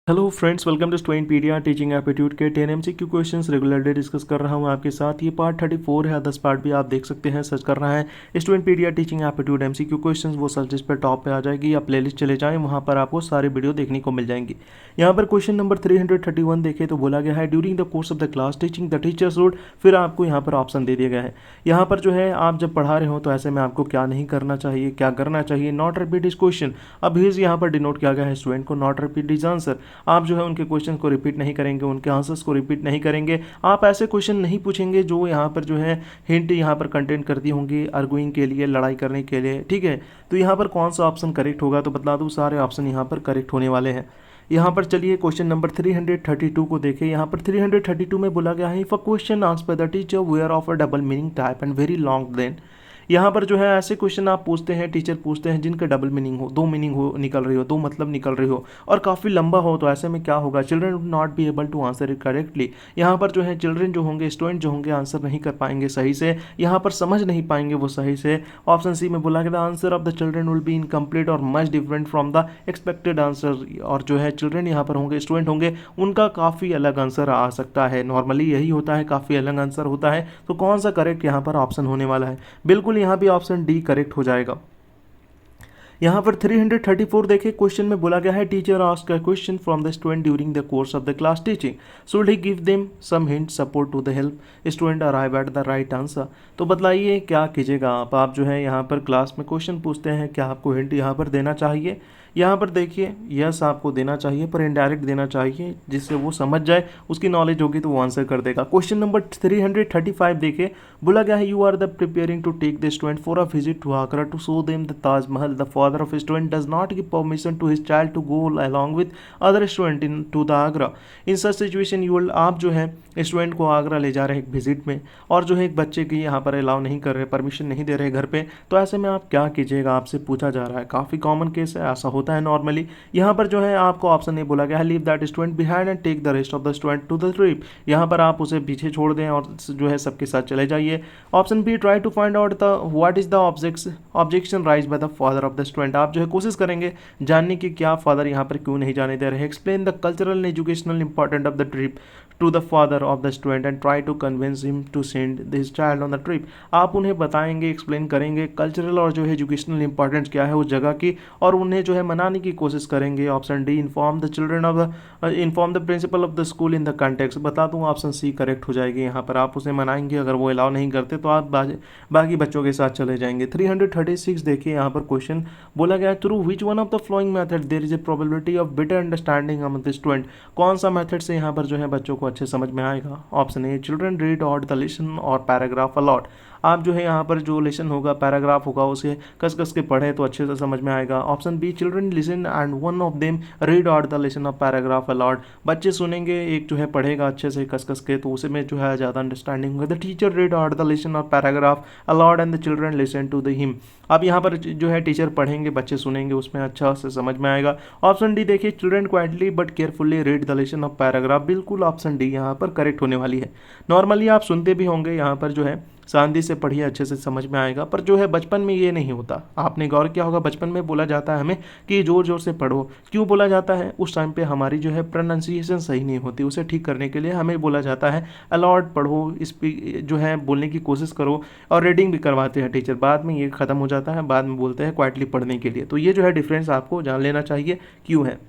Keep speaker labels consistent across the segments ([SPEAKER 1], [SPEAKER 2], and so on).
[SPEAKER 1] Hello friends, welcome to Studentpedia teaching aptitude के 10 MCQ questions regularly discuss कर रहा हूं आपके साथ। ये पार्ट 34 है, 10 पार्ट भी आप देख सकते हैं। सर्च कर रहा है स्टूडेंटपीडिया टीचिंग एप्टीट्यूड एमसीक्यू क्वेश्चंस, वो सर्च जिस पर टॉप पे आ जाएगी या प्लेलिस्ट चले जाएं, वहां पर आपको सारी वीडियो देखने को मिल जाएंगी। यहाँ पर क्वेश्चन नंबर 331 देखें तो बोला गया है during the course of the class teaching the teachers would, फिर आपको यहाँ पर ऑप्शन दे दिया गया है। यहाँ पर जो है आप जब पढ़ा रहे हो तो ऐसे में आपको क्या नहीं करना चाहिए, क्या करना चाहिए। नॉट रिपीट इज क्वेश्चन, अब हिज यहाँ पर डिनोट किया गया है स्टूडेंट को, नॉट रिपीट इज आंसर। आप जो है उनके क्वेश्चन को रिपीट नहीं करेंगे, उनके आंसर्स को रिपीट नहीं करेंगे। आप ऐसे क्वेश्चन नहीं पूछेंगे जो यहाँ पर जो है हिंट यहाँ पर कंटेंट करती होंगी आर्गुइंग के लिए, लड़ाई करने के लिए। ठीक है, तो यहाँ पर कौन सा ऑप्शन करेक्ट होगा, तो बता दूँ सारे ऑप्शन यहाँ पर करेक्ट होने वाले हैं। यहाँ पर चलिए क्वेश्चन नंबर 332 को देखें। यहाँ पर 332 में बोला गया है if a question asked by the teacher were of a double meaning type and very long then. यहाँ पर जो है ऐसे क्वेश्चन आप पूछते हैं, टीचर पूछते हैं जिनका डबल मीनिंग हो, दो मीनिंग हो निकल रही हो, दो मतलब निकल रही हो और काफ़ी लंबा हो, तो ऐसे में क्या होगा, children would not be able to answer it correctly. यहाँ पर जो है चिल्ड्रन जो होंगे, स्टूडेंट जो होंगे, आंसर नहीं कर पाएंगे सही से, यहाँ पर समझ नहीं पाएंगे वो सही से। ऑप्शन सी में बोला गया answer of the children will be incomplete और much different from the expected answer. और जो है चिल्ड्रन यहाँ पर होंगे, स्टूडेंट होंगे, उनका काफ़ी अलग आंसर आ सकता है। नॉर्मली यही होता है, काफ़ी अलग आंसर होता है। तो कौन सा करेक्ट यहाँ पर ऑप्शन होने वाला है, बिल्कुल यहाँ भी ऑप्शन डी करेक्ट हो जाएगा। यहाँ पर 334 देखिए, क्वेश्चन में बोला गया है teacher ask a question from the student during the course of the class teaching, should he give them some hint support to the help student arrive at the right answer. तो बतलाइए क्या कीजिएगा आप जो है यहाँ पर क्लास में क्वेश्चन पूछते हैं, क्या आपको हिंट यहाँ पर देना चाहिए। यहाँ पर देखिए यस आपको देना चाहिए, पर इनडायरेक्ट देना चाहिए, जिससे वो समझ जाए, उसकी नॉलेज होगी तो वो आंसर कर देगा। क्वेश्चन नंबर 335 देखिए, बोला गया है you are the preparing to take the student for a visit to Agra to show them the Taj Mahal. The father of student does not give permission to his child to go along with other student in to the Agra. In such situation you will, आप जो है student को आगरा ले जा रहे हैं एक visit में, और जो है एक बच्चे की यहाँ पर अलाउ नहीं कर रहे, परमिशन नहीं दे रहे घर पे, तो ऐसे में आप क्या कीजिएगा, आपसे पूछा जा रहा है। काफ़ी कॉमन केस है, ऐसा होता है नॉर्मली। यहाँ पर जो है आपको ऑप्शन नहीं बोला गया है leave that student behind and take the rest of the student to the trip. यहाँ पर आप उसे पीछे छोड़ दें और जो है सबके साथ चले जाइए। Option B try to find out the what is the objection raise by the father of the student. आप जो है कोशिश करेंगे जानने की क्या फादर यहाँ पर क्यों नहीं जाने दे रहे। Explain the cultural and educational important of the trip to the father of the student and try to convince him to send this child on the trip. आप उन्हें बताएंगे, एक्सप्लेन करेंगे कल्चरल और जो है एजुकेशनल इंपॉर्टेंस क्या है उस जगह की, और उन्हें जो है मनाने की कोशिश करेंगे। Option D inform the children of the inform the principle of the school in the context. बता दूँ ऑप्शन सी करेक्ट हो जाएगी। यहाँ पर आप उसे मनाएंगे, अगर वो अलाउ नहीं करते तो आप बाकी बच्चों के साथ चले जाएंगे। 336 देखिए, यहाँ पर क्वेश्चन बोला गया है through which one of the following method there is a probability of better understanding among the student. कौन सा मेथड से यहाँ पर जो है बच्चों को अच्छे समझ में आएगा। Option A children read out the lesson और पैराग्राफ अलॉट। आप जो है यहाँ पर जो लेसन होगा, पैराग्राफ होगा, उसे कस कस के पढ़े तो अच्छे से समझ में आएगा। Option B children listen and one of them read out the lesson of paragraph aloud. बच्चे सुनेंगे, एक जो है पढ़ेगा अच्छे से कस कस के, तो उसे में जो है ज़्यादा अंडरस्टैंडिंग होगा। The teacher read out the lesson of paragraph aloud and the children listen to the him. अब यहाँ पर जो है टीचर पढ़ेंगे, बच्चे सुनेंगे, उसमें अच्छा से समझ में आएगा। ऑप्शन डी देखिए children quietly but carefully read the lesson of paragraph. बिल्कुल ऑप्शन डी यहाँ पर करेक्ट होने वाली है। नॉर्मली आप सुनते भी होंगे, यहाँ पर जो है शांति से पढ़िए, अच्छे से समझ में आएगा, पर जो है बचपन में ये नहीं होता। आपने गौर किया होगा, बचपन में बोला जाता है हमें कि जोर जोर से पढ़ो। क्यों बोला जाता है, उस टाइम पे हमारी जो है प्रोनाउंसिएशन सही नहीं होती, उसे ठीक करने के लिए हमें बोला जाता है अलॉट पढ़ो, जो है बोलने की कोशिश करो, और रीडिंग भी करवाते हैं टीचर। बाद में ये ख़त्म हो जाता है, बाद में बोलते हैं क्वाइटली पढ़ने के लिए। तो ये जो है डिफरेंस आपको जान लेना चाहिए क्यों है।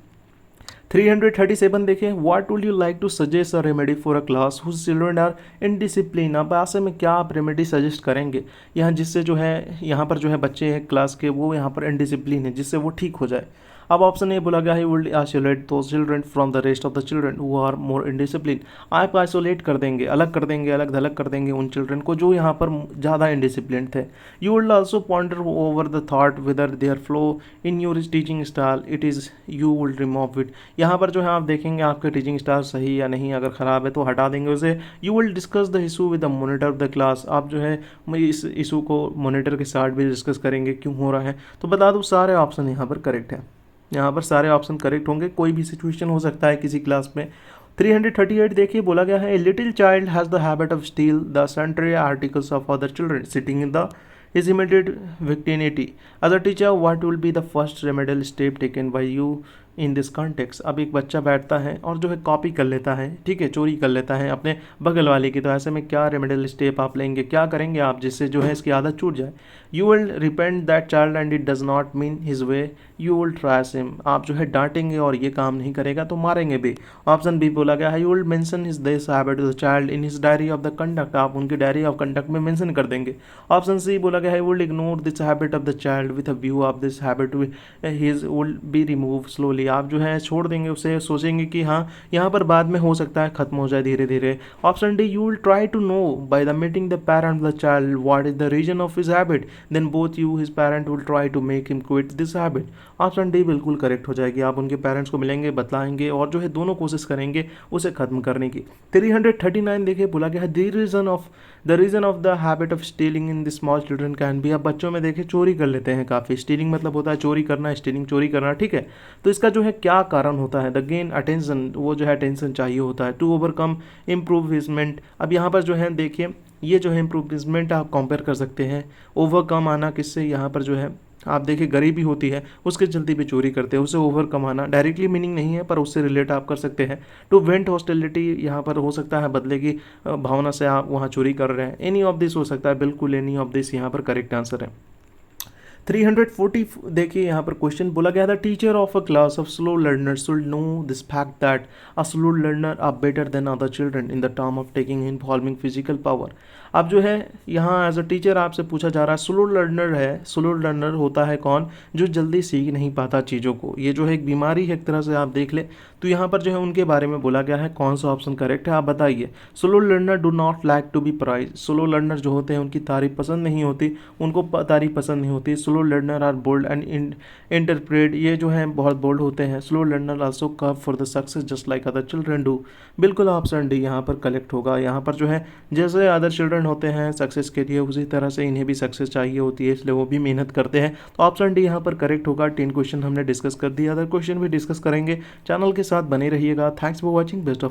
[SPEAKER 1] 337 देखें, what would you like to suggest a remedy for a class whose children are indiscipline. अब ऐसे में क्या आप रेमेडी सजेस्ट करेंगे यहाँ, जिससे जो है यहाँ पर जो है बच्चे हैं क्लास के, वो यहाँ पर इनडिसिप्लिन है, जिससे वो ठीक हो जाए। अब ऑप्शन ए बोला गया है will isolate those children from the rest of the children who are more indiscipline. आप आइसोलेट कर देंगे, अलग कर देंगे, अलग थलग कर देंगे उन चिल्ड्रन को जो यहाँ पर ज़्यादा इनडिसिप्लिन थे। You will also ponder over the thought whether there flaw in your teaching style it is you will remove it. यहाँ पर जो है आप देखेंगे आपका टीचिंग स्टाइल सही या नहीं, अगर ख़राब है तो हटा देंगे उसे। You will discuss the issue with the monitor of the class. आप जो है इस इशू को मोनिटर के साथ भी डिस्कस करेंगे क्यों हो रहा है। तो बता दूँ सारे ऑप्शन यहाँ पर करेक्ट है, यहाँ पर सारे ऑप्शन करेक्ट होंगे। कोई भी सिचुएशन हो सकता है किसी क्लास में। 338 देखिए, बोला गया है little child has the habit of steel the sundry articles of other children sitting in the his immediate vicinity. As a teacher, what will be the first remedial step taken by you in this context, अब एक बच्चा बैठता है और जो है copy कर लेता है, ठीक है, चोरी कर लेता है अपने बगल वाले की, तो ऐसे में क्या रेमेडियल स्टेप आप लेंगे, क्या करेंगे आप जिससे जो है इसकी आदत छूट जाए? You will repent that child and it does not mean his way, you will ट्राइस him, आप जो है डांटेंगे और ये काम नहीं करेगा तो मारेंगे भी। ऑप्शन बी बोला गया है you will mention his this habit to the child in his diary of the conduct, आप उनकी डायरी ऑफ कंडक्ट में मेंशन कर देंगे। ऑप्शन सी बोला गया है you will ignore this habit of the child with a view of this habit his will be remove slowly, आप जो है छोड़ देंगे उसे, सोचेंगे कि हाँ यहाँ पर बाद में हो सकता है खत्म हो जाए धीरे धीरे। Option D you will try to know by the meeting the parent the child what is the reason of his habit, then both you his parent will try to make him quit this habit. Option D बिल्कुल correct हो जाएगी, आप उनके parents को मिलेंगे, बतलाएंगे और जो है दोनों कोशिश करेंगे उसे खत्म करने की। 339 देखिए बोला गया है the reason of the habit of stealing in the small children can be, अब बच्चों में देखिए चोरी कर लेते हैं काफ़ी, स्टीलिंग मतलब होता है चोरी करना, स्टीलिंग चोरी करना, ठीक है, तो इसका जो है क्या कारण होता है? द गेन अटेंशन, वो जो है अटेंशन चाहिए होता है, टू ओवरकम इम्प्रूवमेंट, अब यहाँ पर जो है देखिए ये जो है इम्प्रूवमेंट आप कंपेयर कर सकते हैं, ओवरकम आना किससे, यहाँ पर जो है आप देखिए गरीबी होती है उसके चलते भी चोरी करते हैं, उसे ओवर कमाना डायरेक्टली मीनिंग नहीं है पर उससे रिलेट आप कर सकते हैं। टू वेंट हॉस्टिलिटी, यहाँ पर हो सकता है बदले की भावना से आप वहाँ चोरी कर रहे हैं, एनी ऑफ दिस हो सकता है, बिल्कुल एनी ऑफ दिस यहाँ पर करेक्ट आंसर है। 340 देखिए यहाँ पर क्वेश्चन बोला गया था teacher of a class of slow learner should know this fact that a slow learner are better than other children in the term of taking in forming physical power. अब जो है यहाँ एज अ टीचर आपसे पूछा जा रहा है, slow learner है, स्लो लर्नर होता है कौन? जो जल्दी सीख नहीं पाता चीज़ों को, ये जो है एक बीमारी है एक तरह से आप देख ले, तो यहाँ पर जो है उनके बारे में बोला गया है, कौन सा ऑप्शन करेक्ट है आप बताइए। Slow learner do not like to be praise, slow learner जो होते हैं उनकी तारीफ पसंद नहीं होती, उनको तारीफ पसंद नहीं होती। Slow learner are bold and interpret, ये जो है बहुत बोल्ड होते हैं। Slow learner also crave for the success just like other children do, बिल्कुल ऑप्शन डी यहाँ पर करेक्ट होगा। यहाँ पर जो है जैसे अदर चिल्ड्रन होते हैं सक्सेस के लिए, उसी तरह से इन्हें भी सक्सेस चाहिए होती है, इसलिए वो भी मेहनत करते हैं, तो ऑप्शन डी यहाँ पर करेक्ट होगा। 10 क्वेश्चन हमने डिस्कस कर दिया, अदर क्वेश्चन भी डिस्कस करेंगे, चैनल के साथ बने रहिएगा। Thanks for watching, best of